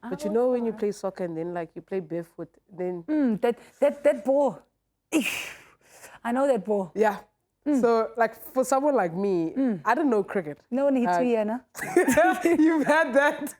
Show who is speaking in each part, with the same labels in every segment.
Speaker 1: But you know when you play soccer and then like you play barefoot, then...
Speaker 2: That ball. I know that ball.
Speaker 1: Yeah. So like for someone like me, I don't know cricket.
Speaker 2: No one hits me, Anna.
Speaker 1: You've had that.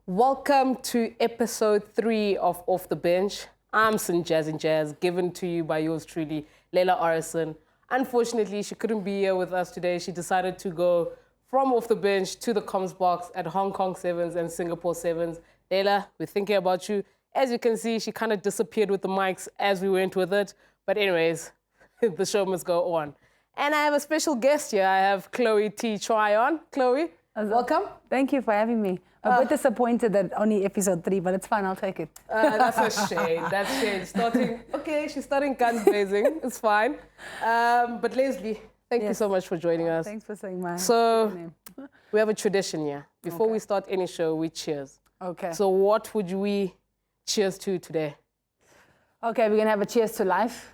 Speaker 1: Welcome to episode 3 of Off the Bench. I'm Sin Jazz and Jazz, given to you by yours truly, Leila Arison. Unfortunately, she couldn't be here with us today. She decided to go from Off the Bench to the comms box at Hong Kong Sevens and Singapore Sevens. Leila, we're thinking about you. As you can see, she kind of disappeared with the mics as we went with it. But anyways, the show must go on. And I have a special guest here. I have Chloe T. Tryon. Chloe, welcome.
Speaker 2: Thank you for having me. I'm a bit disappointed that only episode 3, but it's fine, I'll take it.
Speaker 1: That's a shame. That's a shame. She's starting guns blazing. It's fine. But Leslie, thank you so much for joining us.
Speaker 2: Thanks for saying my
Speaker 1: name. We have a tradition here. Before we start any show, we cheers.
Speaker 2: Okay.
Speaker 1: So what would we cheers to today?
Speaker 2: Okay, we're going to have a cheers to life.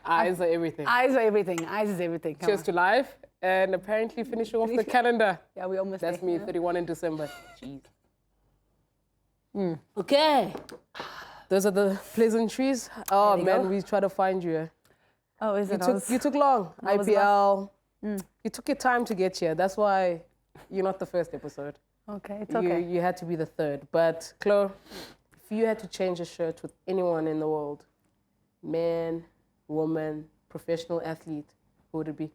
Speaker 1: Eyes are everything.
Speaker 2: Eyes are everything. Eyes is everything.
Speaker 1: Cheers to life. And apparently finishing off the calendar.
Speaker 2: Yeah, we almost
Speaker 1: That's
Speaker 2: there.
Speaker 1: me, 31 in December. Jeez. Okay. Those are the pleasantries. Oh, man, we try to find you.
Speaker 2: Oh, is it?
Speaker 1: You took long. IPL. You took your time to get here. That's why you're not the first episode.
Speaker 2: Okay, it's okay.
Speaker 1: You had to be the third. But, Chloe, if you had to change a shirt with anyone in the world, man, woman, professional athlete, who would it be?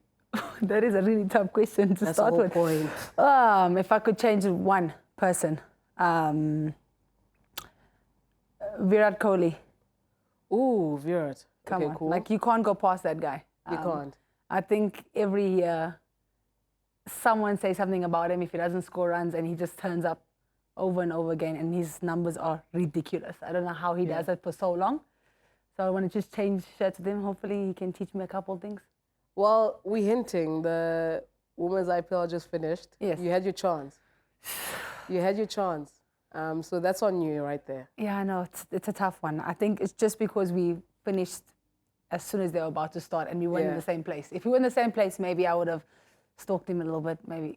Speaker 2: That is a really tough question to start with.
Speaker 1: That's the whole point.
Speaker 2: If I could change one person, Virat Kohli.
Speaker 1: Ooh, Virat.
Speaker 2: Come
Speaker 1: okay,
Speaker 2: on.
Speaker 1: cool.
Speaker 2: Like, you can't go past that guy.
Speaker 1: You can't.
Speaker 2: I think every year someone says something about him if he doesn't score runs, and he just turns up over and over again, and his numbers are ridiculous. I don't know how he does it for so long. So I want to just change shirts with him. Hopefully he can teach me a couple of things.
Speaker 1: Well, we're hinting the women's IPL just finished.
Speaker 2: Yes.
Speaker 1: You had your chance. You had your chance. So that's on you right there.
Speaker 2: Yeah, I know. It's a tough one. I think it's just because we finished as soon as they were about to start, and we weren't in the same place. If we were in the same place, maybe I would have stalked him a little bit, maybe.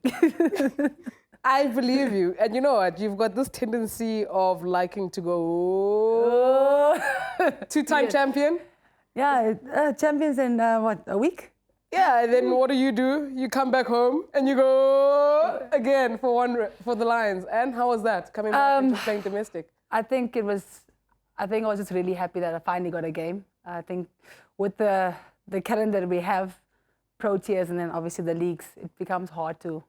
Speaker 1: I believe you. And you know what? You've got this tendency of liking to go... Two-time champion?
Speaker 2: Yeah, champions in, a week?
Speaker 1: Yeah, and then what do? You come back home and you go again for the Lions. And how was that, coming back and just playing domestic?
Speaker 2: I think I was just really happy that I finally got a game. I think with the calendar we have, Proteas and then obviously the leagues, it becomes hard to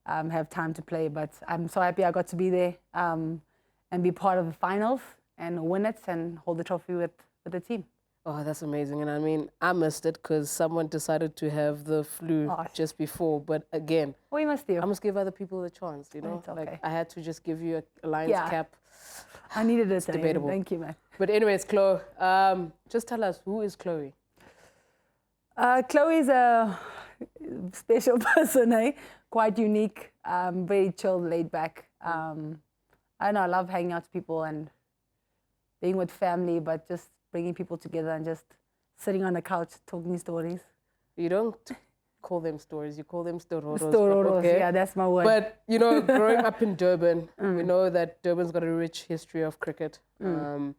Speaker 2: have time to play. But I'm so happy I got to be there and be part of the finals and win it and hold the trophy with the team.
Speaker 1: Oh, that's amazing. And I mean, I missed it because someone decided to have the flu just before. But again,
Speaker 2: we must do.
Speaker 1: I must give other people a chance, you know?
Speaker 2: It's okay.
Speaker 1: Like, I had to just give you a Lions cap.
Speaker 2: I needed it.
Speaker 1: It's debatable.
Speaker 2: Thank you, man.
Speaker 1: But anyways, Chloe, just tell us, who is Chloe?
Speaker 2: Chloe's a special person, quite unique, very chilled, laid back. I know I love hanging out with people and being with family, but just bringing people together and just sitting on the couch talking stories.
Speaker 1: You don't call them stories, you call them stororos.
Speaker 2: Stororos, okay. Yeah, that's my word.
Speaker 1: But, you know, growing up in Durban, we know that Durban's got a rich history of cricket. And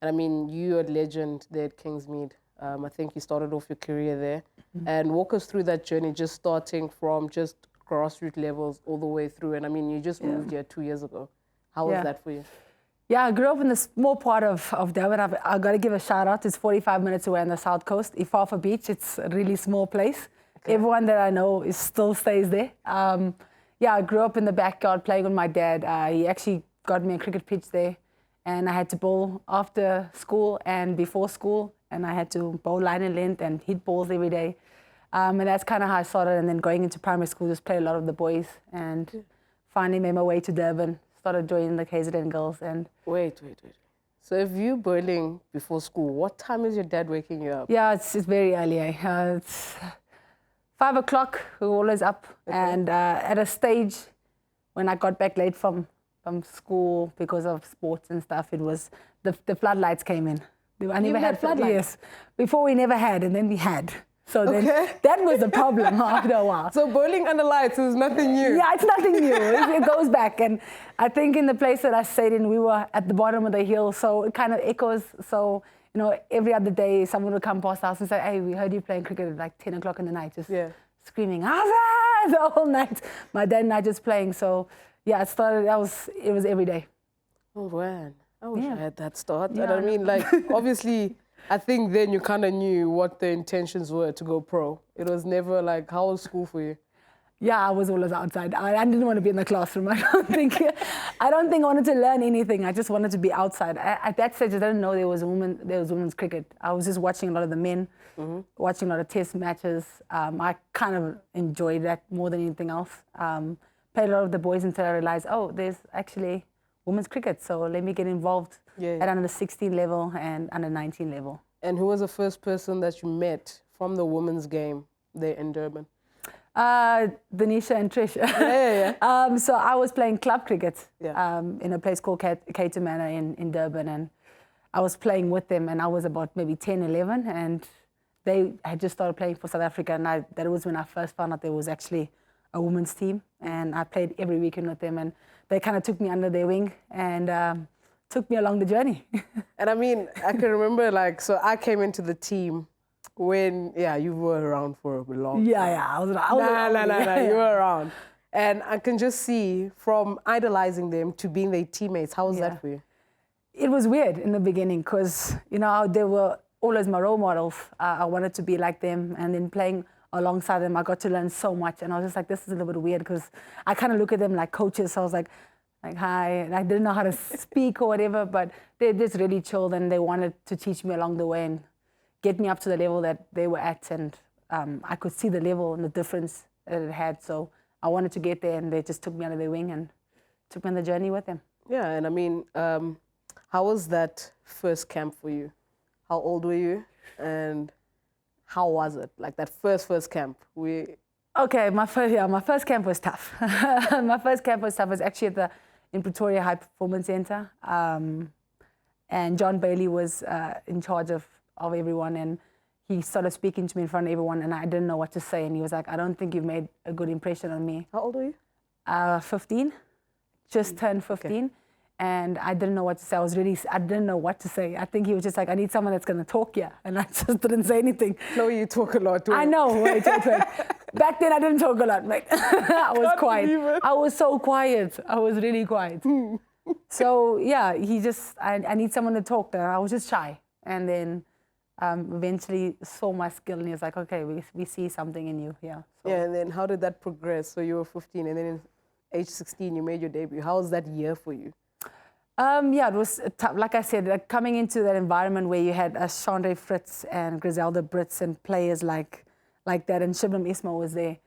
Speaker 1: I mean, you're a legend there at Kingsmead. I think you started off your career there. And walk us through that journey, just starting from just grassroots levels all the way through. And I mean, you just moved here 2 years ago. How was that for you?
Speaker 2: Yeah, I grew up in the small part of Durban. I've got to give a shout out. It's 45 minutes away on the south coast, Ifafa Beach. It's a really small place. Okay. Everyone that I know still stays there. I grew up in the backyard playing with my dad. He actually got me a cricket pitch there. And I had to bowl after school and before school. And I had to bowl line and length and hit balls every day. And that's kind of how I started. And then going into primary school, just played a lot of the boys. And finally made my way to Durban. Started joining the KZN girls and...
Speaker 1: Wait. So if you're bowling before school, what time is your dad waking you up?
Speaker 2: Yeah, it's very early. It's 5 o'clock, we were always up. Okay. And at a stage, when I got back late from school because of sports and stuff, it was the floodlights came in. I never had floodlights? Yes. Before we never had, and then we had. So then that was the problem after a while.
Speaker 1: So bowling under lights is nothing new.
Speaker 2: Yeah, it's nothing new. It goes back. And I think in the place that I stayed in, we were at the bottom of the hill, so it kind of echoes. So, you know, every other day someone would come past the house and say, hey, we heard you playing cricket at like 10 o'clock in the night, just screaming, Azza, the whole night. My dad and I just playing. So yeah, it was every day.
Speaker 1: Oh, man. I wish I had that start.
Speaker 2: Yeah,
Speaker 1: And I mean, like, obviously, I think then you kind of knew what the intentions were to go pro. It was never like, how was school for you?
Speaker 2: Yeah, I was always outside. I didn't want to be in the classroom. I don't think I wanted to learn anything. I just wanted to be outside. At that stage, I didn't know there was women's cricket. I was just watching a lot of the men, watching a lot of test matches. I kind of enjoyed that more than anything else. Played a lot of the boys until I realized, oh, there's actually women's cricket. So let me get involved at under 16 level and under 19 level.
Speaker 1: And who was the first person that you met from the women's game there in Durban?
Speaker 2: Dinesha and Trisha. So I was playing club cricket in a place called Cater Manor in Durban, and I was playing with them, and I was about maybe 10, 11, and they had just started playing for South Africa, and that was when I first found out there was actually a women's team, and I played every weekend with them, and they kind of took me under their wing and took me along the journey.
Speaker 1: And I mean, I can remember, like, so I came into the team when, you were around for a long time.
Speaker 2: Yeah, I was around.
Speaker 1: You were around. And I can just see from idolizing them to being their teammates, how was that for you?
Speaker 2: It was weird in the beginning because, you know, they were always my role models. I wanted to be like them, and then playing alongside them, I got to learn so much. And I was just like, this is a little bit weird because I kind of look at them like coaches. So I was like, hi, and I didn't know how to speak or whatever, but they're just really chilled, and they wanted to teach me along the way and get me up to the level that they were at. And I could see the level and the difference that it had. So I wanted to get there, and they just took me under their wing and took me on the journey with them. Yeah,
Speaker 1: and I mean, how was that first camp for you? How old were you? And how was it? Like that first camp?
Speaker 2: Okay, my first camp was tough. My first camp was tough. It was actually in Pretoria High Performance Center. And John Bailey was in charge of everyone, and he started speaking to me in front of everyone, and I didn't know what to say. And he was like, I don't think you've made a good impression on me.
Speaker 1: How old were you?
Speaker 2: 15, just turned 15. Okay. And I didn't know what to say. I didn't know what to say. I think he was just like, I need someone that's going to talk here. And I just didn't say anything.
Speaker 1: No, you talk a lot.
Speaker 2: I know, wait. Back then I didn't talk a lot, mate. I was quiet. I was so quiet. I was really quiet. So yeah, I need someone to talk to. I was just shy. And then eventually saw my skill, and he was like, okay, we see something in you here. So.
Speaker 1: Yeah, and then how did that progress? So you were 15, and then in age 16, you made your debut. How was that year for you?
Speaker 2: Yeah, it was tough. Like I said, coming into that environment where you had Chandra Fritz and Griselda Brits and players like that, and Shibnam Ismail was there.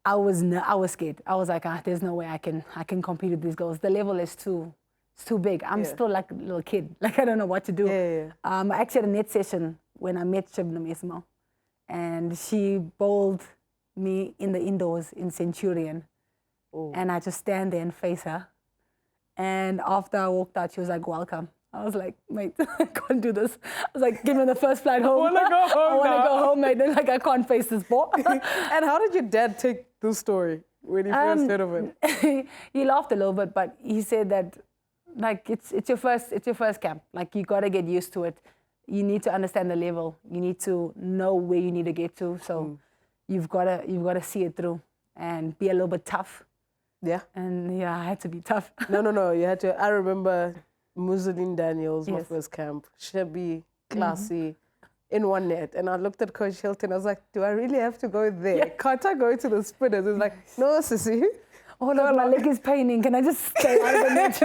Speaker 2: I was scared. I was like, there's no way I can compete with these girls. The level is too big. I'm still like a little kid. Like I don't know what to do. I actually had a net session when I met Shibnam Ismail, and she bowled me in the indoors in Centurion, and I just stand there and face her. And after I walked out, she was like, welcome. I was like, mate, I can't do this. I was like, give me the first flight home.
Speaker 1: I want to go home.
Speaker 2: I want to go home, mate. They're like, I can't face this ball.
Speaker 1: And how did your dad take this story when he first heard of it?
Speaker 2: He laughed a little bit, but he said that, like, it's your first camp. Like, you got to get used to it. You need to understand the level. You need to know where you need to get to. So you've got to see it through and be a little bit tough.
Speaker 1: Yeah.
Speaker 2: And yeah, I had to be tough.
Speaker 1: No, you had to. I remember Muzzolin Daniels, my first camp, shabby, classy, in one net. And I looked at Coach Hilton, I was like, do I really have to go there? Yeah. Can't I go to the spinners? It's like, no, sissy.
Speaker 2: Oh no, my leg is paining. Can I just stay out of the net?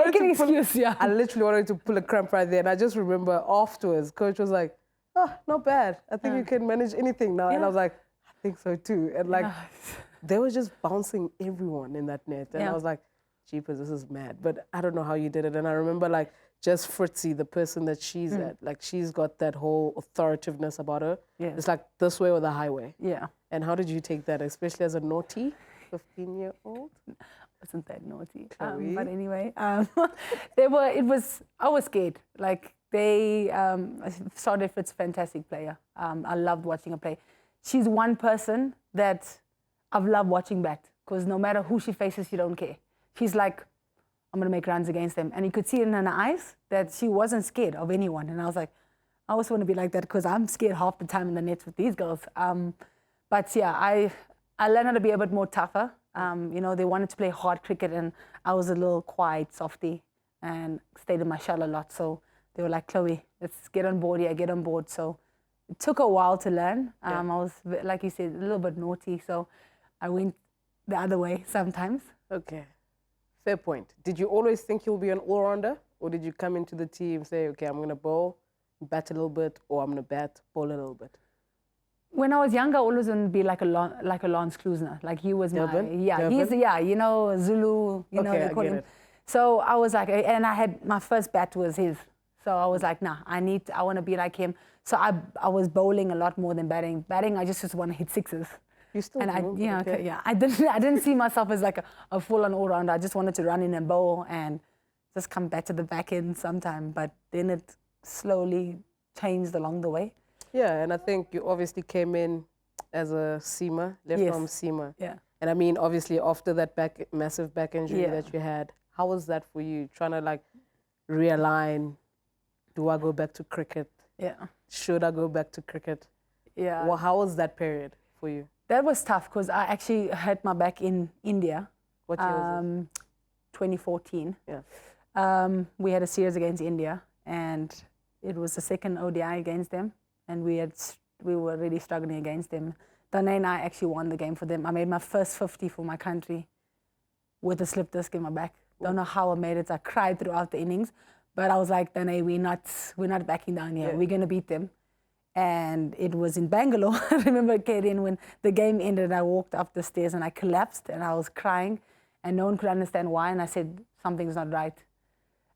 Speaker 2: Make an excuse,
Speaker 1: I literally wanted to pull a cramp right there. And I just remember afterwards, Coach was like, oh, not bad. I think you can manage anything now. Yeah. And I was like, I think so too. And like, they were just bouncing everyone in that net. And I was like, jeepers, this is mad. But I don't know how you did it. And I remember like just Fritzy, the person that she's at, like she's got that whole authoritativeness about her. Yeah. It's like this way or the highway. Yeah. And how did you take that, especially as a naughty 15-year-old?
Speaker 2: Wasn't that naughty. But anyway, I was scared. Like Sardefit's a fantastic player. I loved watching her play. She's one person that I've loved watching back because no matter who she faces, she don't care. She's like, I'm going to make runs against them. And you could see it in her eyes that she wasn't scared of anyone. And I was like, I also want to be like that because I'm scared half the time in the nets with these girls. But yeah, I learned how to be a bit more tougher. You know, they wanted to play hard cricket and I was a little quiet, softy, and stayed in my shell a lot. So they were like, Chloe, let's get on board here, get on board. So it took a while to learn. I was, like you said, a little bit naughty. So I went the other way sometimes.
Speaker 1: Okay, fair point. Did you always think you'll be an all-rounder? Or did you come into the team say, okay, I'm going to bowl, bat a little bit, or I'm going to bat, bowl a little bit?
Speaker 2: When I was younger, I always wanted to be like a Lance Klusner. Like he was
Speaker 1: Durban?
Speaker 2: Durban? You know, Zulu, you know, they call him. So I was like, and I had, my first bat was his. So I was like, nah, I want to be like him. So I was bowling a lot more than batting. Batting, I just want to hit sixes.
Speaker 1: You still do?
Speaker 2: I didn't see myself as like a full-on all-rounder. I just wanted to run in and bowl and just come back to the back end sometime. But then it slowly changed along the way.
Speaker 1: Yeah, and I think you obviously came in as a seamer, left arm seamer.
Speaker 2: Yeah.
Speaker 1: And I mean, obviously, after that massive back injury that you had, how was that for you? Trying to like realign, do I go back to cricket?
Speaker 2: Yeah.
Speaker 1: Should I go back to cricket?
Speaker 2: Yeah.
Speaker 1: Well, how was that period for you?
Speaker 2: That was tough because I actually hurt my back in India.
Speaker 1: What year was it?
Speaker 2: 2014.
Speaker 1: Yeah.
Speaker 2: We had a series against India and it was the second ODI against them. And we were really struggling against them. Dinesha and I actually won the game for them. I made my first 50 for my country with a slip disc in my back. Don't know how I made it. I cried throughout the innings. But I was like, Dinesha, we're not backing down here. Yeah. We're going to beat them. And it was in Bangalore. I remember getting when the game ended, I walked up the stairs and I collapsed and I was crying and no one could understand why. And I said, something's not right.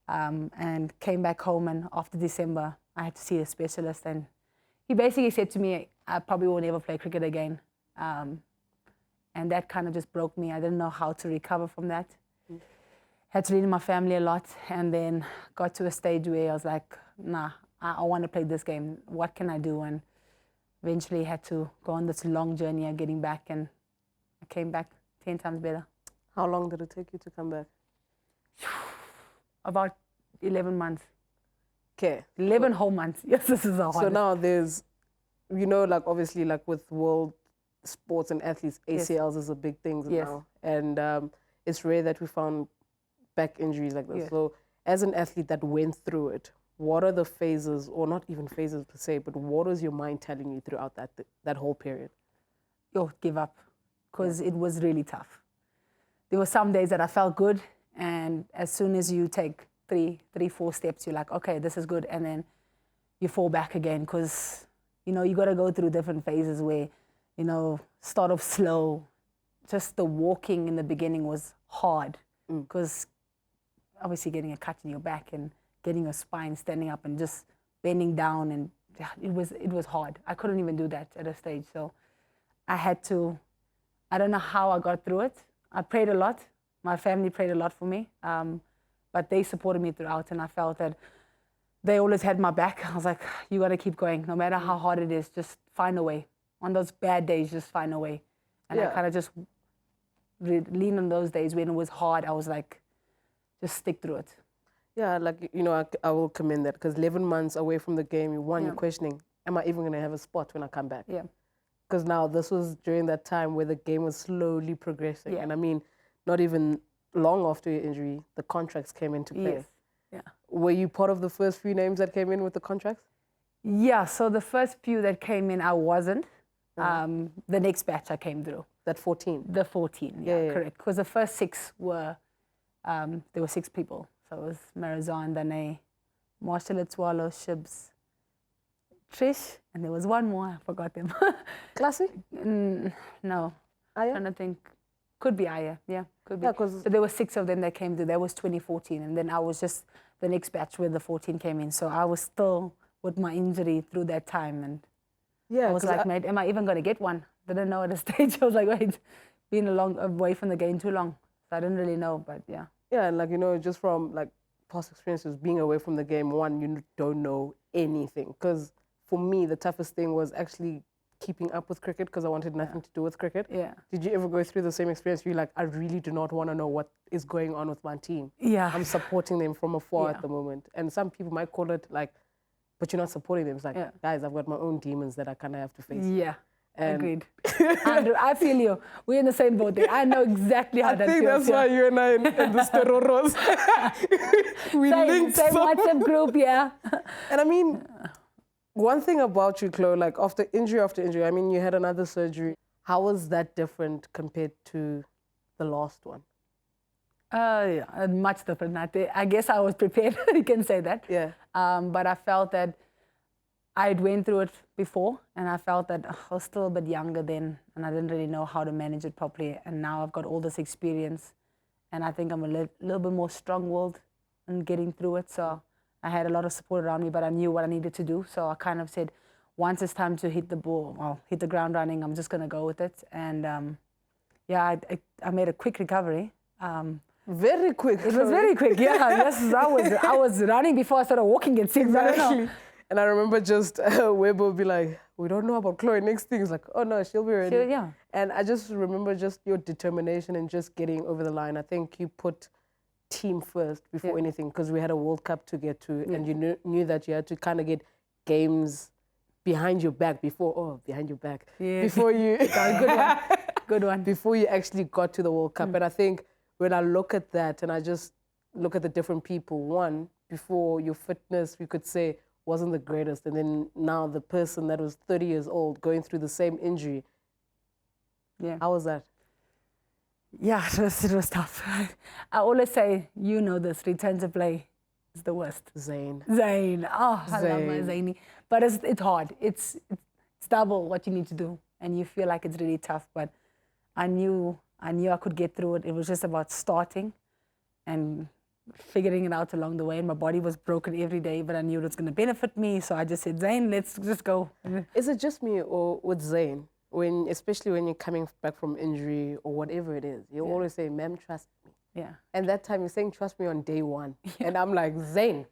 Speaker 2: And came back home, and after December, I had to see a specialist. And he basically said to me, I probably will never play cricket again. And that kind of just broke me. I didn't know how to recover from that. Had to leave my family a lot, and then got to a stage where I was like, nah, I want to play this game. What can I do? And eventually had to go on this long journey of getting back, and I came back 10 times better.
Speaker 1: How long did it take you to come back?
Speaker 2: About 11 months.
Speaker 1: Okay.
Speaker 2: 11 whole months. Yes, this is a hard.
Speaker 1: So now there's, you know, like obviously like with world sports and athletes, ACLs is a big thing now. And it's rare that we found back injuries like this. So as an athlete that went through it, what are the phases, or not even phases per se, but what was your mind telling you throughout that whole period?
Speaker 2: Give up, because it was really tough. There were some days that I felt good, and as soon as you take three, 4 steps, you're like, okay, this is good, and then you fall back again, because, you know, you got to go through different phases where, you know, start off slow. Just the walking in the beginning was hard, because obviously getting a cut in your back and getting your spine standing up and just bending down, and it was hard. I couldn't even do that at a stage. So I had to, I don't know how I got through it. I prayed a lot. My family prayed a lot for me, but they supported me throughout, and I felt that they always had my back. I was like, you got to keep going. No matter how hard it is, just find a way. On those bad days, just find a way. And I kind of just leaned on those days when it was hard. I was like, just stick through it.
Speaker 1: Yeah, like, you know, I will commend that, because 11 months away from the game, you're questioning, am I even going to have a spot when I come back?
Speaker 2: Yeah.
Speaker 1: Because now this was during that time where the game was slowly progressing.
Speaker 2: Yeah.
Speaker 1: And I mean, not even long after your injury, the contracts came into play.
Speaker 2: Yes. Yeah.
Speaker 1: Were you part of the first few names that came in with the contracts?
Speaker 2: Yeah, so the first few that came in, I wasn't. The next batch I came through.
Speaker 1: That 14?
Speaker 2: The 14, yeah. Correct. Because the first 6 were, there were 6 people. So it was Marizon, Dinesha, Marshall Swallow, Shibs, Trish, and there was one more, I forgot them.
Speaker 1: Classic?
Speaker 2: No.
Speaker 1: Aya?
Speaker 2: I'm trying to think. Could be Aya, yeah, could be.
Speaker 1: Yeah, so
Speaker 2: there were 6 of them that came through. That was 2014, and then I was just the next batch where the 14 came in. So I was still with my injury through that time, and I was like, mate, am I even going to get one? Didn't know at a stage. I was like, wait, been away from the game too long. So I didn't really know, but yeah.
Speaker 1: Yeah, and like, you know, just from like past experiences, being away from the game, one, you don't know anything. Because for me, the toughest thing was actually keeping up with cricket because I wanted nothing to do with cricket.
Speaker 2: Yeah.
Speaker 1: Did you ever go through the same experience where you're like, I really do not want to know what is going on with my team?
Speaker 2: Yeah.
Speaker 1: I'm supporting them from afar at the moment. And some people might call it like, but you're not supporting them. It's like, guys, I've got my own demons that I kind of have to face.
Speaker 2: Yeah.
Speaker 1: And
Speaker 2: agreed. Andrew, I feel you. We're in the same boat there. I know exactly how that feels.
Speaker 1: I think that's why you and I and the Steroros, we linked
Speaker 2: same WhatsApp group, yeah.
Speaker 1: And I mean, one thing about you, Chloe, like after injury, I mean, you had another surgery. How was that different compared to the last one?
Speaker 2: Yeah, much different. I guess I was prepared, you can say that.
Speaker 1: Yeah.
Speaker 2: But I felt that I'd went through it before, and I felt that I was still a bit younger then, and I didn't really know how to manage it properly. And now I've got all this experience, and I think I'm a little bit more strong-willed in getting through it. So I had a lot of support around me, but I knew what I needed to do. So I kind of said, once it's time to hit the ground running, I'm just going to go with it. And yeah, I made a quick recovery.
Speaker 1: Very quick.
Speaker 2: It was very quick, yeah. Yes, I was running before I started walking, it seems.
Speaker 1: Exactly.
Speaker 2: I don't know.
Speaker 1: And I remember just Webo would be like, we don't know about Chloe. Next thing is like, oh no, she'll be ready.
Speaker 2: Yeah.
Speaker 1: And I just remember just your determination and just getting over the line. I think you put team first before anything because we had a World Cup to get to, and you knew that you had to kind of get games behind your back before before you
Speaker 2: good one
Speaker 1: before you actually got to the World Cup. And I think when I look at that and I just look at the different people, one, before your fitness, we could say, wasn't the greatest. And then now the person that was 30 years old going through the same injury.
Speaker 2: Yeah.
Speaker 1: How was that?
Speaker 2: Yeah, it was tough. I always say, you know this, return to play is the worst.
Speaker 1: Zayn.
Speaker 2: Oh, I love my Zayni. But it's hard. It's double what you need to do. And you feel like it's really tough. But I knew I could get through it. It was just about starting and figuring it out along the way. And my body was broken every day, but I knew it was going to benefit me. So I just said, Zayn, let's just go.
Speaker 1: Is it just me or with Zayn? Especially when you're coming back from injury or whatever it is, you always say, ma'am, trust me.
Speaker 2: Yeah.
Speaker 1: And that time you're saying, trust me on day one. And I'm like, Zayn,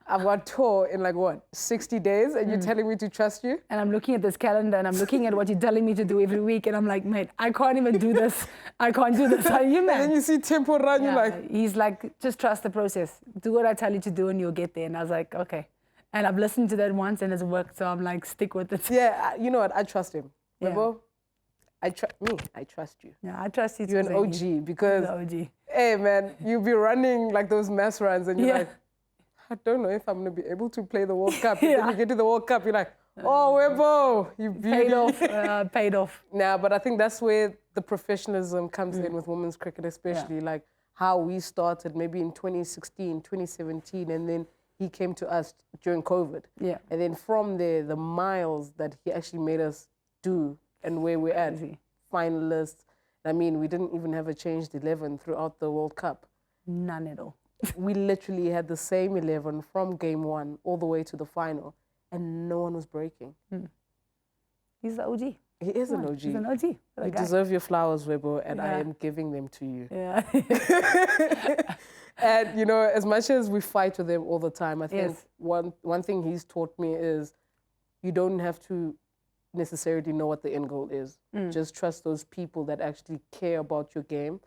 Speaker 1: I've got tour in 60 days and you're telling me to trust you?
Speaker 2: And I'm looking at this calendar and I'm looking at what you're telling me to do every week. And I'm like, mate, I can't even do this. I can't do this. Are you, man?
Speaker 1: And then you see Tempo run, you're like...
Speaker 2: He's like, just trust the process. Do what I tell you to do and you'll get there. And I was like, okay. And I've listened to that once and it's worked. So I'm like, stick with it.
Speaker 1: Yeah, you know what? I trust him.
Speaker 2: Yeah.
Speaker 1: I trust you.
Speaker 2: Yeah, I trust you.
Speaker 1: You're an OG because, hey man, you'll be running like those mass runs and you're like, I don't know if I'm going to be able to play the World Cup. And then you get to the World Cup, you're like, oh, Webo, you beauty.
Speaker 2: Paid off.
Speaker 1: Nah, but I think that's where the professionalism comes in with women's cricket, especially like how we started maybe in 2016, 2017, and then he came to us during COVID.
Speaker 2: Yeah.
Speaker 1: And then from there, the miles that he actually made us do and where we're at, finalists. I mean, we didn't even have a changed 11 throughout the World Cup.
Speaker 2: None at all.
Speaker 1: We literally had the same 11 from game one all the way to the final, and no one was breaking.
Speaker 2: He's the OG.
Speaker 1: He is an OG.
Speaker 2: He's an OG.
Speaker 1: You deserve your flowers, Webo, and I am giving them to you.
Speaker 2: Yeah.
Speaker 1: And, you know, as much as we fight with him all the time, I think one thing he's taught me is you don't have to necessarily know what the end goal is. Just trust those people that actually care about your game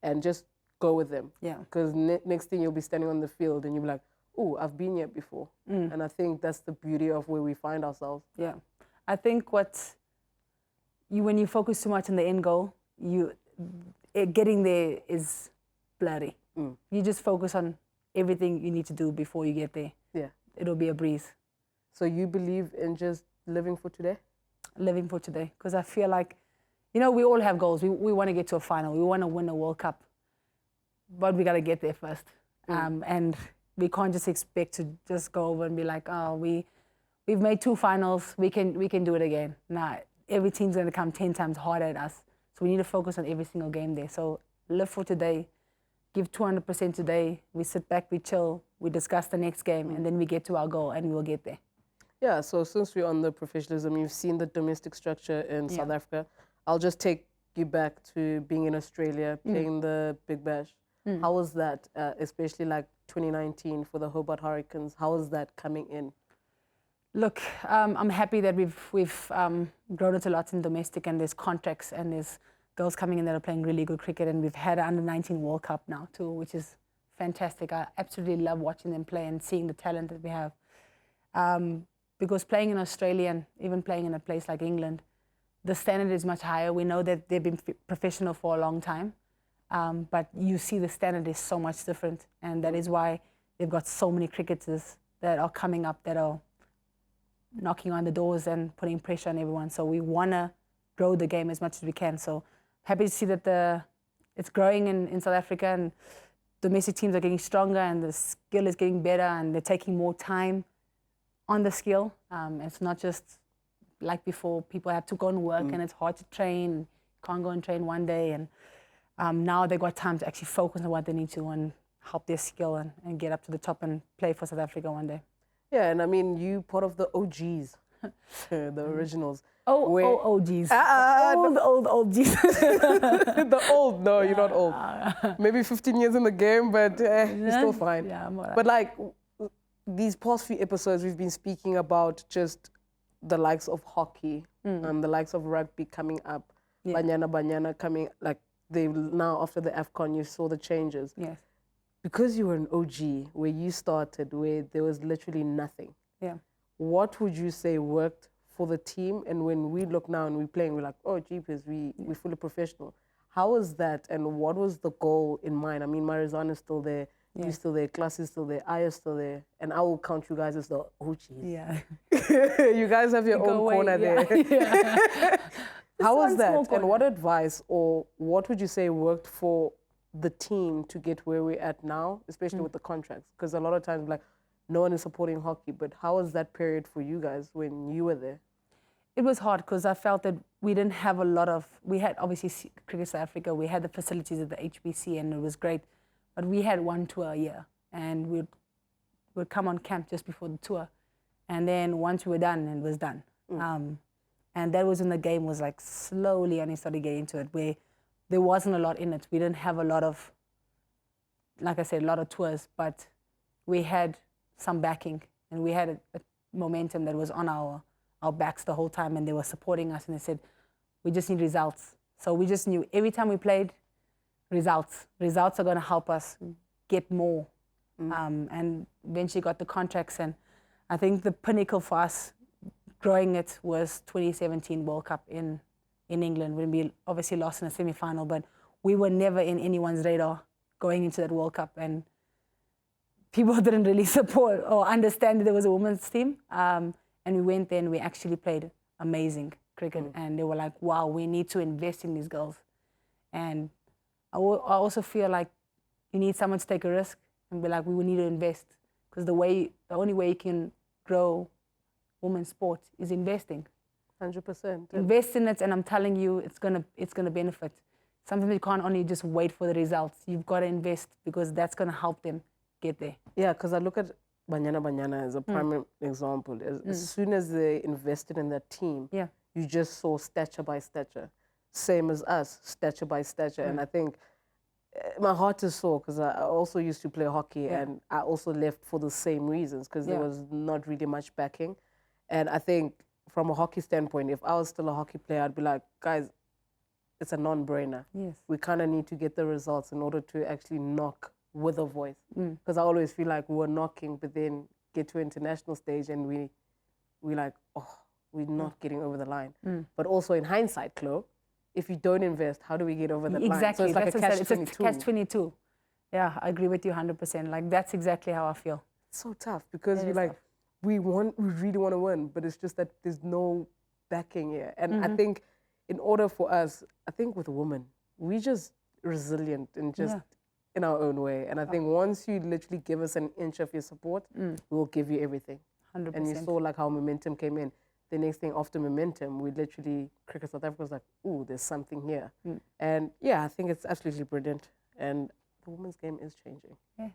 Speaker 1: and just go with them.
Speaker 2: Yeah.
Speaker 1: Because next thing you'll be standing on the field and you'll be like, oh, I've been here before. And I think that's the beauty of where we find ourselves.
Speaker 2: Yeah. I think when you focus too much on the end goal, getting there is blurry. You just focus on everything you need to do before you get there.
Speaker 1: Yeah.
Speaker 2: It'll be a breeze.
Speaker 1: So you believe in just living for today?
Speaker 2: Living for today, because I feel like, you know, we all have goals. We want to get to a final. We want to win a World Cup, but we got to get there first. And we can't just expect to just go over and be like, oh, we've made 2 finals. We can do it again. Nah, every team's going to come 10 times harder at us. So we need to focus on every single game there. So live for today, give 200% today. We sit back, we chill, we discuss the next game, and then we get to our goal, and we will get there.
Speaker 1: Yeah, so since we're on the professionalism, you've seen the domestic structure in South Africa. I'll just take you back to being in Australia, playing the Big Bash. How was that, especially like 2019 for the Hobart Hurricanes? How was that coming in?
Speaker 2: Look, I'm happy that we've grown it a lot in domestic, and there's contracts and there's girls coming in that are playing really good cricket, and we've had an under-19 World Cup now too, which is fantastic. I absolutely love watching them play and seeing the talent that we have. Because playing in Australia and even playing in a place like England, the standard is much higher. We know that they've been professional for a long time, but you see the standard is so much different, and that is why they've got so many cricketers that are coming up that are knocking on the doors and putting pressure on everyone. So we want to grow the game as much as we can. So happy to see that it's growing in South Africa, and domestic teams are getting stronger and the skill is getting better, and they're taking more time on the skill. It's not just like before, people have to go and work and it's hard to train, can't go and train one day, and now they've got time to actually focus on what they need to and help their skill and get up to the top and play for South Africa one day.
Speaker 1: Yeah, and I mean, you part of the OGs, the originals.
Speaker 2: OGs. Old OGs.
Speaker 1: The old, no, you're not old. Maybe 15 years in the game, but you're still fine.
Speaker 2: Yeah, I'm all right.
Speaker 1: But like, these past few episodes, we've been speaking about just the likes of hockey, the likes of rugby coming up, Banyana coming, like they now after the AFCON, you saw the changes.
Speaker 2: Yes.
Speaker 1: Because you were an OG, where you started, where there was literally nothing.
Speaker 2: Yeah.
Speaker 1: What would you say worked for the team? And when we look now and we're playing, we're like, oh, jeepers, we're fully professional. How was that? And what was the goal in mind? I mean, Marizan is still there. You're still there, Class is still there, I is still there, and I will count you guys as the OGs.
Speaker 2: Yeah.
Speaker 1: You guys have your own corner there.
Speaker 2: Yeah.
Speaker 1: How was that? And what advice or what would you say worked for the team to get where we're at now, especially with the contracts? Because a lot of times, like, no one is supporting hockey, but how was that period for you guys when you were there?
Speaker 2: It was hard because I felt that we didn't have a lot of, we had obviously Cricket South Africa, we had the facilities at the HBC and it was great. But we had one tour a year, and we'd come on camp just before the tour. And then once we were done, it was done. And that was when the game was like slowly, and I started getting into it, where there wasn't a lot in it. We didn't have a lot of, like I said, a lot of tours, but we had some backing, and we had a momentum that was on our backs the whole time, and they were supporting us, and they said, we just need results. So we just knew every time we played, results are going to help us get more. And eventually got the contracts, and I think the pinnacle for us growing it was 2017 World Cup in England, when we obviously lost in a semi-final, but we were never in anyone's radar going into that World Cup, and people didn't really support or understand that there was a women's team. And we went there and we actually played amazing cricket, and they were like, wow, we need to invest in these girls. And I also feel like you need someone to take a risk and be like, we will need to invest, because the only way you can grow women's sport is investing.
Speaker 1: 100%.
Speaker 2: Invest in it, and I'm telling you, it's gonna benefit. Sometimes you can't only just wait for the results. You've got to invest, because that's gonna help them get there.
Speaker 1: Yeah, because I look at Banyana as a prime example. As soon as they invested in that team, you just saw stature by stature. Same as us, stature by stature. And I think my heart is sore, because I also used to play hockey, and I also left for the same reasons, because there was not really much backing. And I think from a hockey standpoint, if I was still a hockey player, I'd be like, guys, it's a non-brainer.
Speaker 2: Yes.
Speaker 1: We kind of need to get the results in order to actually knock with a voice. Because I always feel like we're knocking, but then get to international stage and we like, oh, we're not getting over the line. But also in hindsight, Chloe, if you don't invest, how do we get over the line?
Speaker 2: Exactly.
Speaker 1: So it's like
Speaker 2: it's a catch-22. Yeah, I agree with you 100%. Like, that's exactly how I feel.
Speaker 1: It's so tough, because you're like, we really want to win, but it's just that there's no backing here. And I think in order for us, I think with women, we just resilient and just in our own way. And I think once you literally give us an inch of your support, we'll give you everything.
Speaker 2: 100%.
Speaker 1: And you saw like how momentum came in. The next thing after momentum, we literally, Cricket South Africa was like, ooh, there's something here. And yeah, I think it's absolutely brilliant. And the women's game is changing.
Speaker 2: Yeah,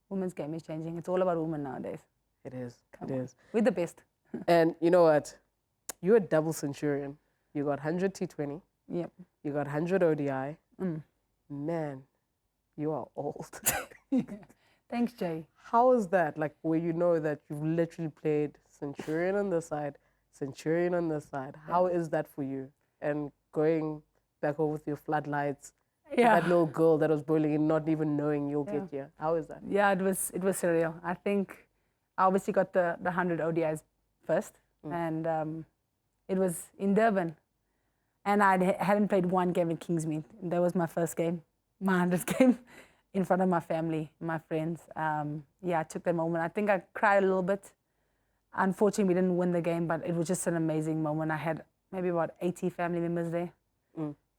Speaker 2: women's game is changing. It's all about women nowadays.
Speaker 1: It is.
Speaker 2: Come on. We're the best.
Speaker 1: And you know what? You're a double centurion. You got 100 T20.
Speaker 2: Yep.
Speaker 1: You got 100 ODI. Man, You are old.
Speaker 2: Thanks, Jay.
Speaker 1: How is that? Like, where you know that you've literally played Centurion on this side, Centurion on this side. How is that for you? And going back over with your floodlights, that little girl that was bowling and not even knowing you'll get here. How is that?
Speaker 2: Yeah, it was surreal. I think I obviously got the 100 ODIs first, and it was in Durban. And I hadn't played one game at Kingsmead. That was my first game, my 100th game, in front of my family, my friends. I took that moment. I think I cried a little bit. Unfortunately, we didn't win the game, but it was just an amazing moment. I had maybe about 80 family members there,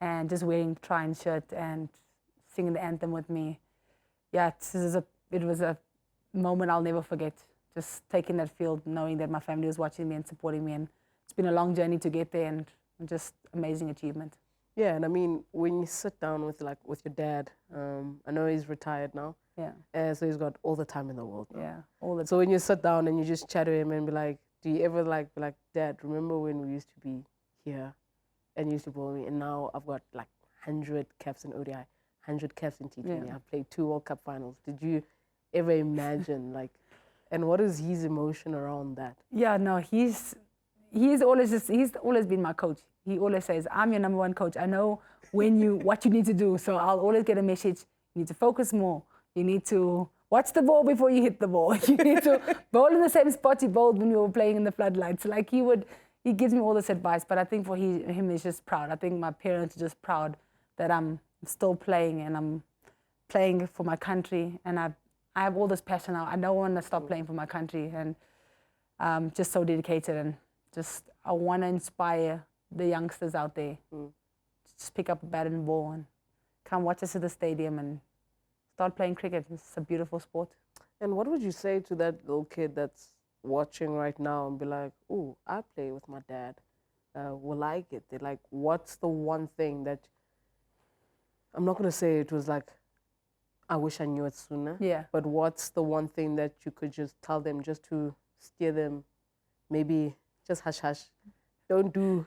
Speaker 2: and just wearing Tryon shirt and singing the anthem with me. Yeah, it was a moment I'll never forget. Just taking that field, knowing that my family was watching me and supporting me, and it's been a long journey to get there, and just amazing achievement.
Speaker 1: Yeah, and I mean, when you sit down with your dad, I know he's retired now. Yeah. So he's got all the time in the world now.
Speaker 2: Yeah, all the time.
Speaker 1: So when you sit down and you just chat to him and be like, do you ever be like, Dad, remember when we used to be here and you used to bowl me, and now I've got like 100 caps in ODI, 100 caps in T20. I've played 2 World Cup finals. Did you ever imagine and what is his emotion around that? Yeah,
Speaker 2: no, he's always been my coach. He always says, I'm your number one coach. I know what you need to do. So I'll always get a message. You need to focus more. You need to watch the ball before you hit the ball. You need to bowl in the same spot you bowled when you were playing in the floodlights. Like he gives me all this advice, but I think for him, he's just proud. I think my parents are just proud that I'm still playing, and I'm playing for my country, and I have all this passion now. I don't want to stop playing for my country, and I'm just so dedicated, and I want to inspire the youngsters out there. Just pick up a bat and ball and come watch us at the stadium and start playing cricket. It's a beautiful sport.
Speaker 1: And what would you say to that little kid that's watching right now and be like, "Ooh, I play with my dad. Will I get there?" Like, what's the one thing that, I'm not going to say it was like, I wish I knew it sooner.
Speaker 2: Yeah.
Speaker 1: But what's the one thing that you could just tell them just to steer them, maybe just hush hush, don't do,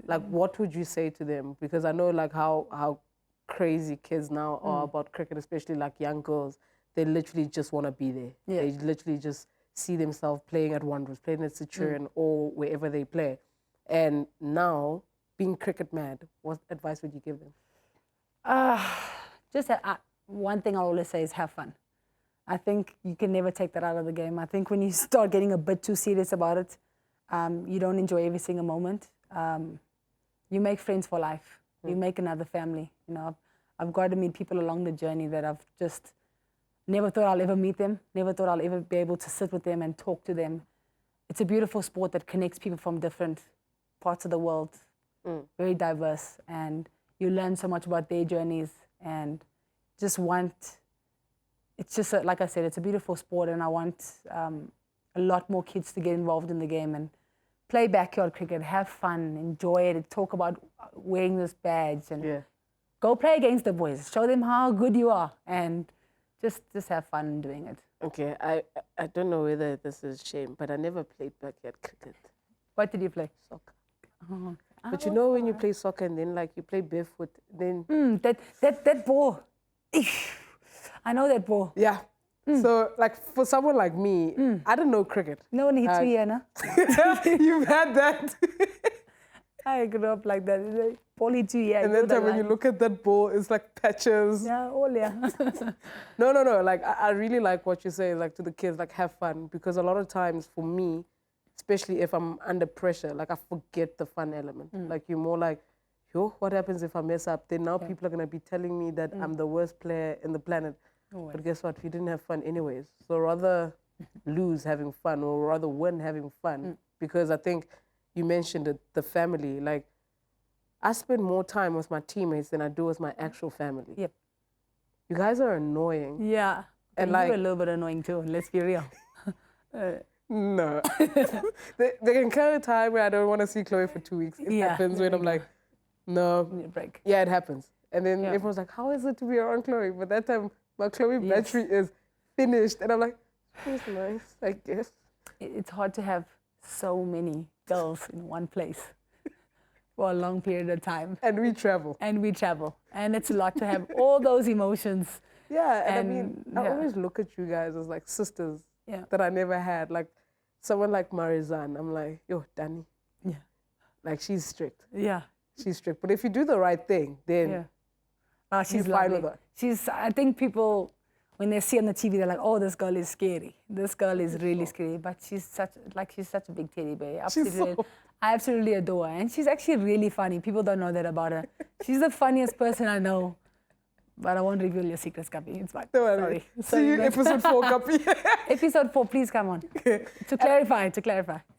Speaker 1: like, what would you say to them? Because I know like how crazy kids now are about cricket, especially like young girls. They literally just want to be there.
Speaker 2: Yeah.
Speaker 1: They literally just see themselves playing at Wanderers, playing at Centurion or wherever they play. And now, being cricket mad, what advice would you give them?
Speaker 2: One thing I always say is have fun. I think you can never take that out of the game. I think when you start getting a bit too serious about it, you don't enjoy every single moment. You make friends for life. You make another family. You know, I've got to meet people along the journey that I've just never thought I'll ever meet them, never thought I'll ever be able to sit with them and talk to them. It's a beautiful sport that connects people from different parts of the world, very diverse, and you learn so much about their journeys, and it's just, like I said, it's a beautiful sport, and I want a lot more kids to get involved in the game and play backyard cricket, have fun, enjoy it, talk about wearing this badge, and go play against the boys, show them how good you are, and just have fun doing it.
Speaker 1: Okay, I don't know whether this is shame, but I never played backyard cricket.
Speaker 2: What did you play?
Speaker 1: Soccer. Oh. But you know when you play soccer and then like you play barefoot, then...
Speaker 2: that ball. I know that ball.
Speaker 1: Yeah. So like for someone like me, I don't know cricket.
Speaker 2: No one hits me, Anna.
Speaker 1: You've had that.
Speaker 2: I grew up like that. Ball hits you, yeah.
Speaker 1: And then when you look at that ball, it's like patches.
Speaker 2: Yeah, all yeah.
Speaker 1: No. Like I really like what you say, like to the kids, like have fun, because a lot of times for me, especially if I'm under pressure, like I forget the fun element. Like you're more like, yo, what happens if I mess up? Then now people are gonna be telling me that I'm the worst player in the planet. But guess what? You didn't have fun anyways. So rather lose having fun or rather win having fun. Because I think you mentioned it, the family. Like I spend more time with my teammates than I do with my actual family.
Speaker 2: Yep.
Speaker 1: You guys are annoying.
Speaker 2: Yeah. And like, you're a little bit annoying too, let's be real.
Speaker 1: No. There can come a time where I don't want to see Chloe for 2 weeks. It happens when I'm like, no.
Speaker 2: Need a break.
Speaker 1: Yeah, it happens. And then everyone's like, how is it to be around Chloe? But that time, my Chloe battery is finished. And I'm like, it's nice, I guess.
Speaker 2: It's hard to have so many girls in one place for a long period of time.
Speaker 1: And we travel.
Speaker 2: And it's a lot to have all those emotions
Speaker 1: Yeah, and I mean, I always look at you guys as like sisters that I never had. Like someone like Marizan, I'm like, yo, Danny.
Speaker 2: Yeah.
Speaker 1: Like she's strict.
Speaker 2: Yeah.
Speaker 1: She's strict. But if you do the right thing, then
Speaker 2: she's
Speaker 1: fine
Speaker 2: lovely.
Speaker 1: with her.
Speaker 2: I think people, when they see on the TV, they're like, oh, this girl is scary. This girl is really scary. But she's such a big teddy bear. I absolutely adore her. And she's actually really funny. People don't know that about her. She's the funniest person I know. But I won't reveal your secrets, Kapi. It's fine.
Speaker 1: Don't worry. See you episode 4, Kapi.
Speaker 2: Episode 4, please come on. To clarify.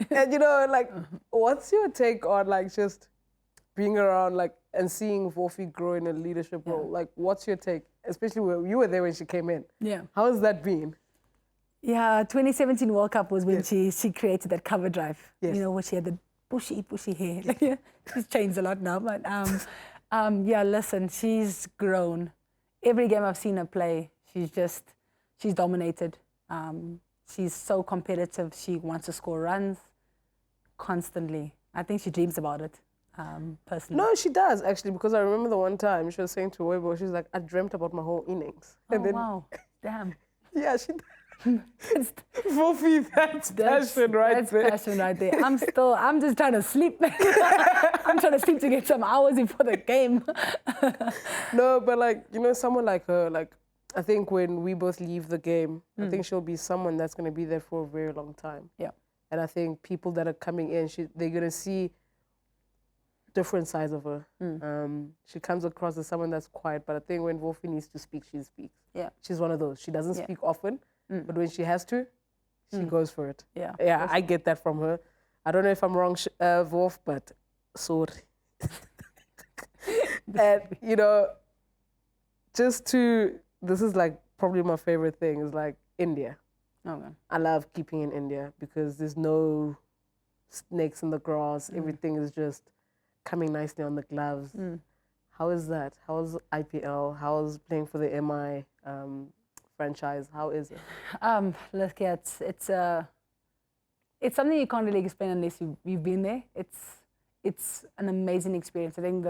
Speaker 1: And you know, like, what's your take on like just being around like and seeing Wofi grow in a leadership role? Like, what's your take? Especially when you were there when she came in. Yeah. How has that been?
Speaker 2: Yeah, 2017 World Cup was when she created that cover drive.
Speaker 1: Yes.
Speaker 2: You know, where she had the bushy hair. She's changed a lot now, but yeah, listen, she's grown. Every game I've seen her play, she's dominated. She's so competitive. She wants to score runs constantly. I think she dreams about it, personally.
Speaker 1: No, she does, actually, because I remember the one time she was saying to Weibo, she was like, I dreamt about my whole innings.
Speaker 2: And then, wow, damn.
Speaker 1: Yeah, she Wofi, that's passion right there.
Speaker 2: That's passion right there. I'm just trying to sleep. I'm trying to sleep to get some hours before the game.
Speaker 1: No, but like, you know, someone like her, like, I think when we both leave the game, I think she'll be someone that's going to be there for a very long time.
Speaker 2: Yeah.
Speaker 1: And I think people that are coming in, they're going to see different sides of her. She comes across as someone that's quiet, but I think when Wofi needs to speak, she speaks.
Speaker 2: Yeah.
Speaker 1: She's one of those. She doesn't speak often, but when she has to, she goes for it. Yeah, I get that from her. I don't know if I'm wrong, Wof, but sorry. And, you know, this is like probably my favorite thing is like India.
Speaker 2: Okay.
Speaker 1: I love keeping in India because there's no snakes in the grass. Everything is just coming nicely on the gloves. How is that? How is IPL? How is playing for the MI franchise? How is it?
Speaker 2: Look, it's something you can't really explain unless you've been there. It's an amazing experience. I think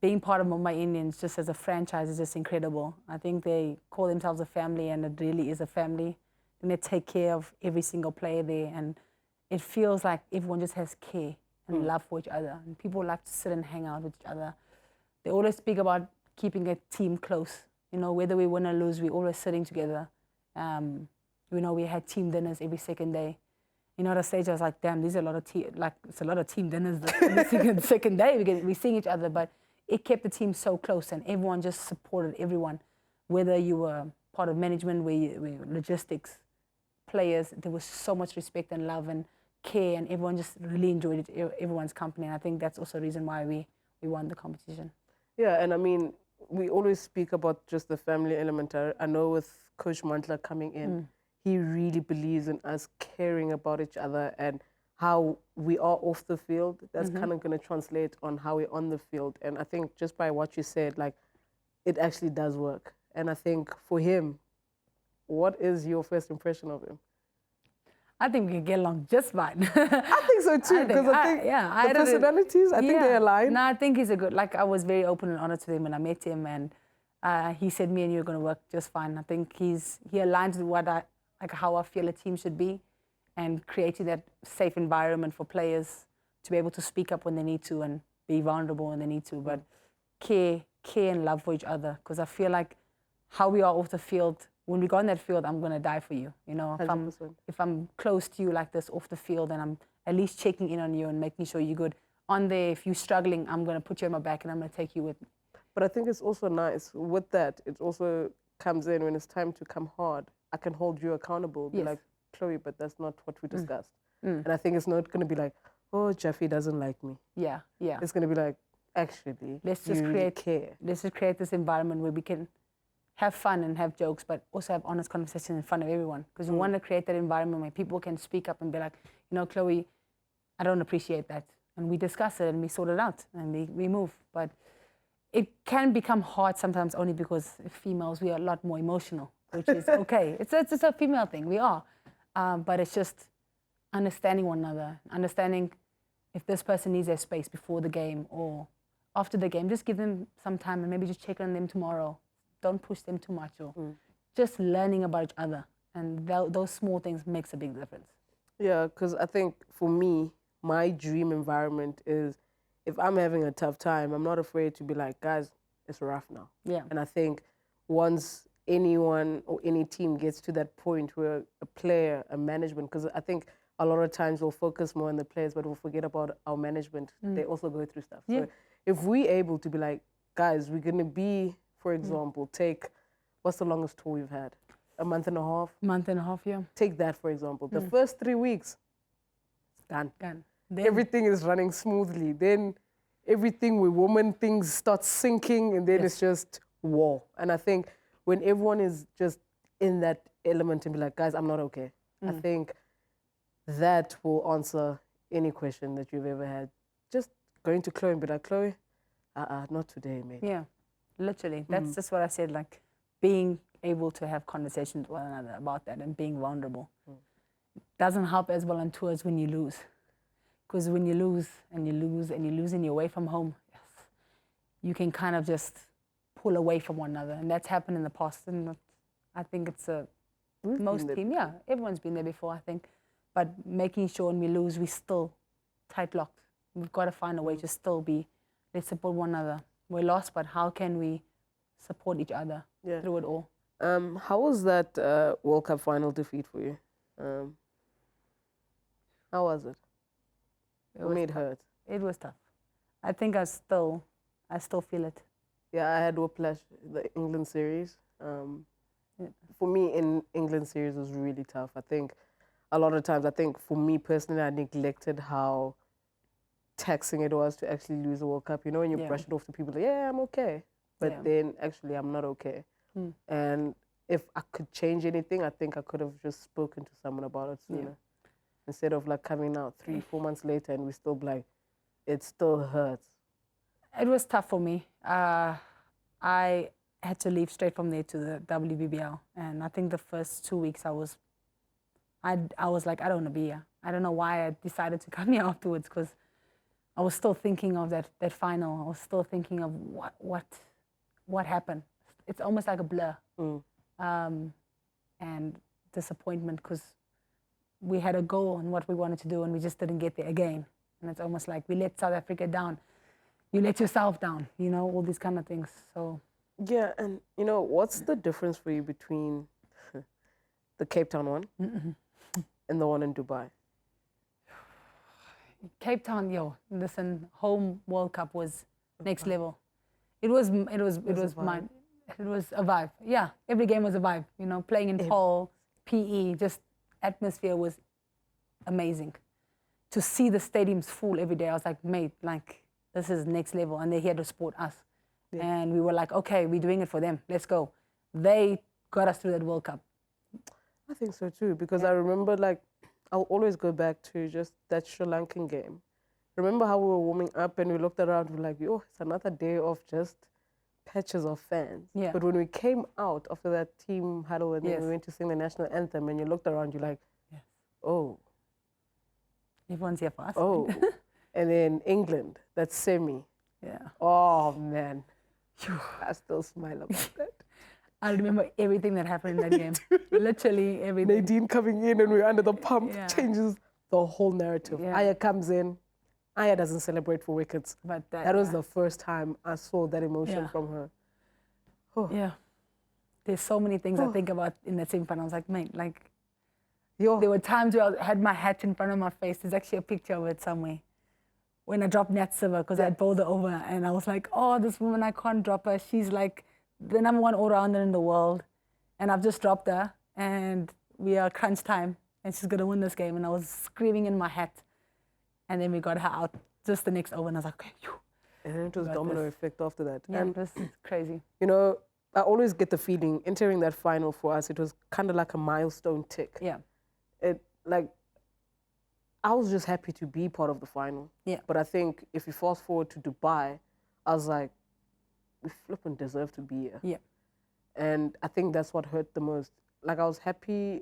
Speaker 2: being part of Mumbai Indians just as a franchise is just incredible. I think they call themselves a family, and it really is a family. And they take care of every single player there, and it feels like everyone just has care and love for each other. And people like to sit and hang out with each other. They always speak about keeping a team close. You know, whether we win or lose, we're always sitting together. You know, we had team dinners every second day. You know, at a stage I was like, damn, it's a lot of team dinners every second day. We're seeing each other, but it kept the team so close, and everyone just supported everyone. Whether you were part of management, logistics, players, there was so much respect and love and care, and everyone just really enjoyed everyone's company. And I think that's also the reason why we won the competition.
Speaker 1: Yeah, and I mean, we always speak about just the family element. I know with Coach Mantla coming in, he really believes in us caring about each other and how we are off the field. That's kind of going to translate on how we're on the field. And I think just by what you said, like, it actually does work. And I think for him, what is your first impression of him?
Speaker 2: I think we can get along just fine.
Speaker 1: I think so too, because I think the personalities, I think they align.
Speaker 2: No, I think he's I was very open and honest with him when I met him, and he said me and you are going to work just fine. I think he aligns with how I feel a team should be, and creating that safe environment for players to be able to speak up when they need to and be vulnerable when they need to, but care and love for each other. Because I feel like how we are off the field, when we go on that field, I'm going to die for you. You know, if I'm close to you like this off the field, and I'm at least checking in on you and making sure you're good. On there, if you're struggling, I'm going to put you on my back and I'm going to take you with me.
Speaker 1: But I think it's also nice with that. It also comes in when it's time to come hard. I can hold you accountable. Be like, Chloe, but that's not what we discussed. And I think it's not going to be like, oh, Jeffy doesn't like me. Yeah. It's going to be like, actually, let's just create this environment where we can have fun and have jokes, but also have honest conversations in front of everyone. Because we want to create that environment where people can speak up and be like, you know, Chloe, I don't appreciate that. And we discuss it and we sort it out and we move. But it can become hard sometimes only because females, we are a lot more emotional, which is okay. It's a female thing, we are. But it's just understanding one another, understanding if this person needs their space before the game or after the game, just give them some time and maybe just check on them tomorrow.
Speaker 2: don't push them too much, or just learning about each other. And those small things makes a big difference.
Speaker 1: Yeah, because I think for me, my dream environment is if I'm having a tough time, I'm not afraid to be like, guys, it's rough now.
Speaker 2: Yeah.
Speaker 1: And I think once anyone or any team gets to that point where a player, a management, because I think a lot of times we'll focus more on the players, but we'll forget about our management. They also go through stuff.
Speaker 2: Yeah.
Speaker 1: So if we're able to be like, guys, we're going to be, for example, take, what's the longest tour we've had? A month and a half?
Speaker 2: Month and a half, yeah.
Speaker 1: Take that, for example. The first 3 weeks, it's done.
Speaker 2: Then,
Speaker 1: Everything is running smoothly. Then everything with women, things start sinking, and then it's just war. And I think when everyone is just in that element and be like, guys, I'm not okay, I think that will answer any question that you've ever had. Just going to Chloe and be like, Chloe, not today, mate.
Speaker 2: Yeah, literally. That's just what I said, like being able to have conversations with one another about that and being vulnerable. Doesn't help as well on tours when you lose. Because when you lose and you lose and you lose and you're away from home, you can kind of just pull away from one another. And that's happened in the past. And I think it's most team, everyone's been there before, I think. But making sure when we lose, we still tight-locked. We've got to find a way to still be, let's support one another. We're lost, but how can we support each other through it all?
Speaker 1: How was that World Cup final defeat for you? How was it? It made hurt.
Speaker 2: It was tough. I think I still feel it.
Speaker 1: Yeah, I had whiplash the England series. For me, in England series was really tough. I think a lot of times, for me personally, I neglected how taxing it was to actually lose the World Cup. You know, when you brush it off to people, like, yeah, I'm okay. But then actually I'm not okay. And if I could change anything, I think I could have just spoken to someone about it sooner. Instead of like coming out 3-4 months later and we still like, it still hurts.
Speaker 2: It was tough for me. I had to leave straight from there to the WBBL. And I think the first 2 weeks I was like, I don't want to be here. I don't know why I decided to come here afterwards, because I was still thinking of that final. I was still thinking of what happened. It's almost like a blur. And disappointment, because we had a goal on what we wanted to do and we just didn't get there again. And it's almost like we let South Africa down. You let yourself down, you know, all these kind of things. So
Speaker 1: yeah, and you know, what's the difference for you between the Cape Town one and the one in Dubai?
Speaker 2: Cape Town, listen, home World Cup was next level. It was a vibe. Yeah, every game was a vibe. You know, playing in pole, PE, just atmosphere was amazing. To see the stadiums full every day, I was like, mate, like this is next level, and they're here to support us. And we were like, okay, we're doing it for them. Let's go. They got us through that World Cup.
Speaker 1: I think so too, because I remember, like, I'll always go back to just that Sri Lankan game. Remember how we were warming up and we looked around, we were like, yo, it's another day of just patches of fans.
Speaker 2: Yeah.
Speaker 1: But when we came out after that team huddle and then we went to sing the national anthem and you looked around, you're like, oh.
Speaker 2: Everyone's here for us.
Speaker 1: Oh. And then England, that semi.
Speaker 2: Yeah.
Speaker 1: Oh, man. I still smile about that.
Speaker 2: I remember everything that happened in that game. Literally everything.
Speaker 1: Nadine coming in and we're under the pump changes the whole narrative.
Speaker 2: Yeah.
Speaker 1: Aya comes in. Aya doesn't celebrate for wickets.
Speaker 2: But
Speaker 1: that was the first time I saw that emotion from her.
Speaker 2: Oh. Yeah. There's so many things I think about in that semi-final. I was like, mate, like,
Speaker 1: there
Speaker 2: were times where I had my hat in front of my face. There's actually a picture of it somewhere. When I dropped Nat Silver, because I had bowled her over, and I was like, oh, this woman, I can't drop her. She's like the #1 all-rounder in the world, and I've just dropped her, and we are crunch time, and she's going to win this game. And I was screaming in my hat, and then we got her out just the next over, and I was like, okay, phew.
Speaker 1: And then it was domino effect after that.
Speaker 2: Yeah, it was crazy.
Speaker 1: You know, I always get the feeling, entering that final for us, it was kind of like a milestone tick.
Speaker 2: Yeah.
Speaker 1: I was just happy to be part of the final.
Speaker 2: Yeah.
Speaker 1: But I think if you fast forward to Dubai, I was like, we flipping deserve to be here.
Speaker 2: Yeah.
Speaker 1: And I think that's what hurt the most. Like, I was happy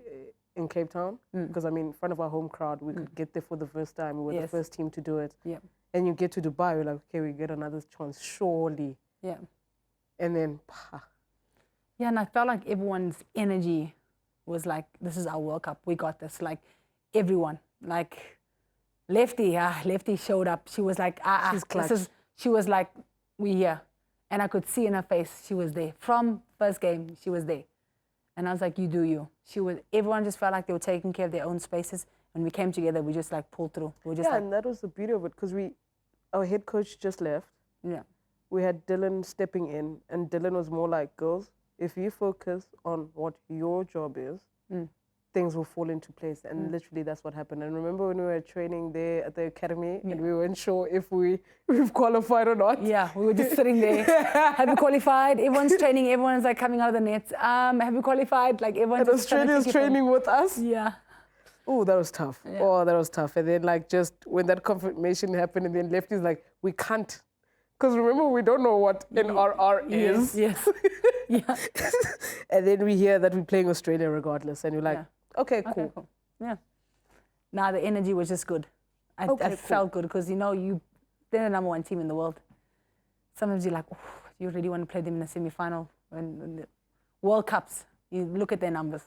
Speaker 1: in Cape Town because, I mean, in front of our home crowd, we could get there for the first time. We were the first team to do it.
Speaker 2: Yeah.
Speaker 1: And you get to Dubai, you're like, okay, we get another chance, surely.
Speaker 2: Yeah.
Speaker 1: And then,
Speaker 2: Yeah, and I felt like everyone's energy was like, this is our World Cup. We got this. Like, everyone. Like, Lefty showed up. She was like,
Speaker 1: She's clutch.
Speaker 2: she was like, we here. And I could see in her face, she was there. From first game, she was there. And I was like, you do you. Everyone just felt like they were taking care of their own spaces. When we came together, we just like pulled through. We were just
Speaker 1: and that was the beauty of it, because our head coach just left.
Speaker 2: Yeah.
Speaker 1: We had Dylan stepping in, and Dylan was more like, girls, if you focus on what your job is, things will fall into place. And literally that's what happened. And remember when we were training there at the academy and we weren't sure if we've qualified or not?
Speaker 2: Yeah, we were just sitting there. Have you qualified? Everyone's training. Everyone's like coming out of the nets. Have you qualified? Like everyone's
Speaker 1: And Australia's training with us?
Speaker 2: Yeah.
Speaker 1: Oh, that was tough. Yeah. Oh, that was tough. And then like just when that confirmation happened and then Lefty's like, we can't. Because remember, we don't know what NRR is.
Speaker 2: Yes. Yeah.
Speaker 1: And then we hear that we're playing Australia regardless. And you're like, okay, cool.
Speaker 2: Yeah. Nah, the energy was just good. I felt good because, they're the number one team in the world. Sometimes you're like, oh, you really want to play them in the semi-final. When the World Cups, you look at their numbers.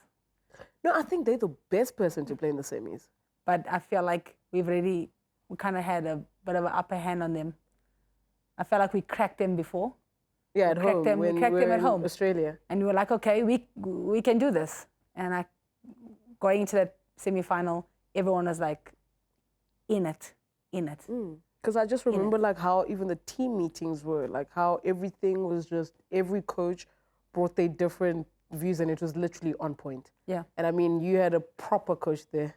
Speaker 1: No, I think they're the best person to play in the semis.
Speaker 2: But I feel like we kind of had a bit of an upper hand on them. I felt like we cracked them before.
Speaker 1: Yeah, at home.
Speaker 2: We cracked them at home.
Speaker 1: Australia.
Speaker 2: And we were like, okay, we can do this. And going into that semi-final, everyone was like, in it.
Speaker 1: Because I just remember like how even the team meetings were, like how everything was just, every coach brought their different views and it was literally on point.
Speaker 2: Yeah.
Speaker 1: And I mean, you had a proper coach there,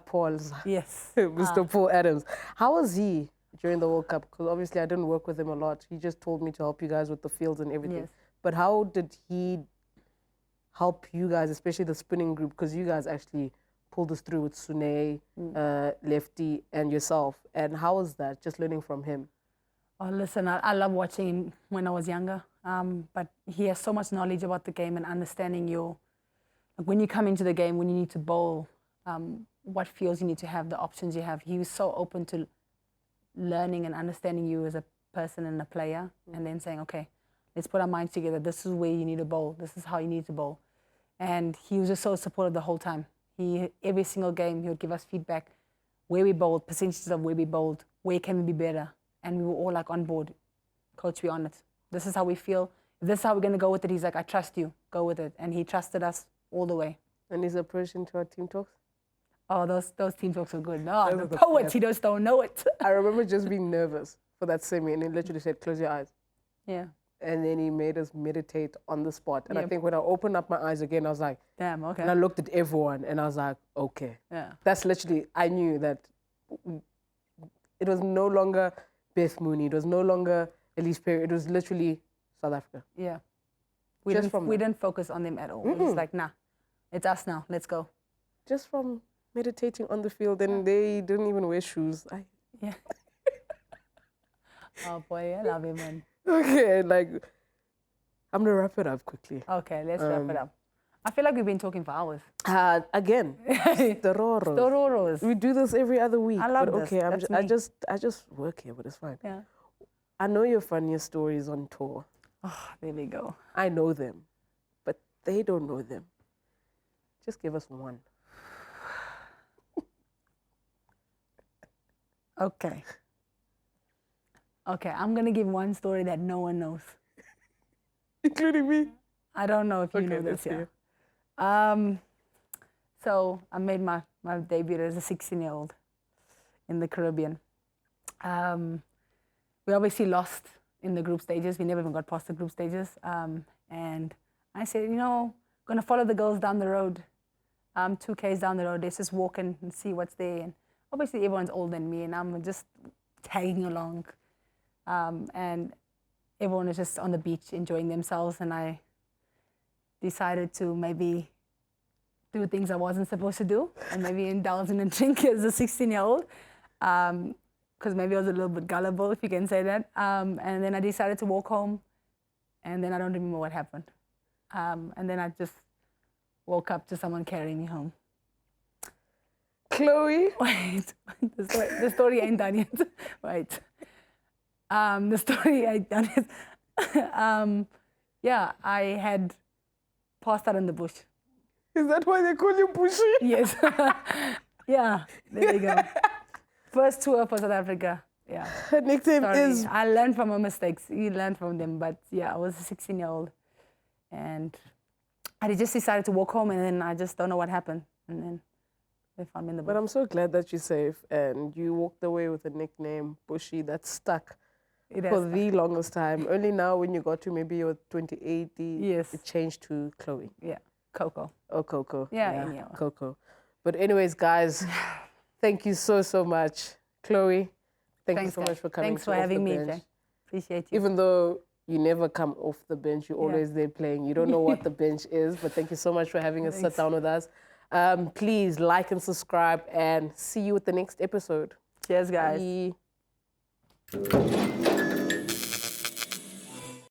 Speaker 1: Paul's.
Speaker 2: Yes.
Speaker 1: Mr. Paul Adams. How was he during the World Cup? Because obviously I didn't work with him a lot. He just told me to help you guys with the fields and everything.
Speaker 2: Yes.
Speaker 1: But how did he help you guys, especially the spinning group? Because you guys actually pulled us through with Sune, Lefty, and yourself. And how was that, just learning from him?
Speaker 2: Oh, listen, I love watching him when I was younger. But he has so much knowledge about the game and understanding like when you come into the game, when you need to bowl, what feels you need to have, the options you have. He was so open to learning and understanding you as a person and a player, and then saying, okay, let's put our minds together. This is where you need to bowl. This is how you need to bowl. And he was just so supportive the whole time. Every single game, he would give us feedback, where we bowled, percentages of where we bowled, where can we be better. And we were all like on board. Coach, we're on it. This is how we feel. If this is how we're going to go with it, he's like, I trust you. Go with it. And he trusted us all the way.
Speaker 1: And his approach into our team talks?
Speaker 2: Oh, those team talks were good. No, the poets, he just don't know it.
Speaker 1: I remember just being nervous for that semi, and he literally said, close your eyes.
Speaker 2: Yeah.
Speaker 1: And then he made us meditate on the spot. And I think when I opened up my eyes again, I was like,
Speaker 2: damn, okay.
Speaker 1: And I looked at everyone, and I was like, okay.
Speaker 2: Yeah.
Speaker 1: That's literally, I knew that it was no longer Beth Mooney. It was no longer Elise Perry. It was literally South Africa.
Speaker 2: Yeah. We didn't focus on them at all. It was like, nah, it's us now. Let's go.
Speaker 1: Just from meditating on the field, and they didn't even wear shoes.
Speaker 2: Yeah. Oh boy, I love him, man.
Speaker 1: Okay, like, I'm gonna wrap it up quickly.
Speaker 2: Okay, let's wrap it up. I feel like we've been talking for hours.
Speaker 1: Again, Stororos. We do this every other week.
Speaker 2: I love this.
Speaker 1: Okay, I just work here, but it's fine.
Speaker 2: Yeah.
Speaker 1: I know your funniest stories on tour.
Speaker 2: Oh, there we go.
Speaker 1: I know them, but they don't know them. Just give us one.
Speaker 2: Okay. Okay, I'm going to give one story that no one knows.
Speaker 1: Including me?
Speaker 2: I don't know if you know this, yeah. So I made my debut as a 16-year-old in the Caribbean. We obviously lost in the group stages. We never even got past the group stages. And I said, I'm going to follow the girls down the road, 2Ks down the road. Let's just walk and see what's there. And obviously everyone's older than me, and I'm just tagging along. And everyone was just on the beach enjoying themselves, and I decided to maybe do things I wasn't supposed to do and maybe indulge in a drink as a 16-year-old, because maybe I was a little bit gullible, if you can say that. And then I decided to walk home, and then I don't remember what happened. And then I just woke up to someone carrying me home.
Speaker 1: Chloe?
Speaker 2: Wait, the story ain't done yet. Wait. The story ain't done yet. yeah, I had passed out in the bush.
Speaker 1: Is that why they call you Bushy?
Speaker 2: Yes. Yeah, there you go. First tour for South Africa. Yeah.
Speaker 1: Her nickname is...
Speaker 2: I learned from my mistakes. You learn from them. But yeah, I was a 16-year-old. And I just decided to walk home, and then I just don't know what happened. And then they found me in the bush.
Speaker 1: But I'm so glad that you're safe and you walked away with a nickname, Bushy, that stuck for the longest time. Only now when you got to maybe your 28,
Speaker 2: yes,
Speaker 1: it changed to Chloe.
Speaker 2: Yeah, Coco.
Speaker 1: Oh, Coco.
Speaker 2: Yeah.
Speaker 1: Coco. But anyways, guys, thank you so, so much. Chloe, thank you so much for coming.
Speaker 2: Thanks for having me, Jack. Appreciate you.
Speaker 1: Even though you never come off the bench, you're always there playing. You don't know what the bench is, but thank you so much for having us sit down with us. Please like and subscribe, and see you at the next episode.
Speaker 2: Cheers, guys.
Speaker 1: Bye.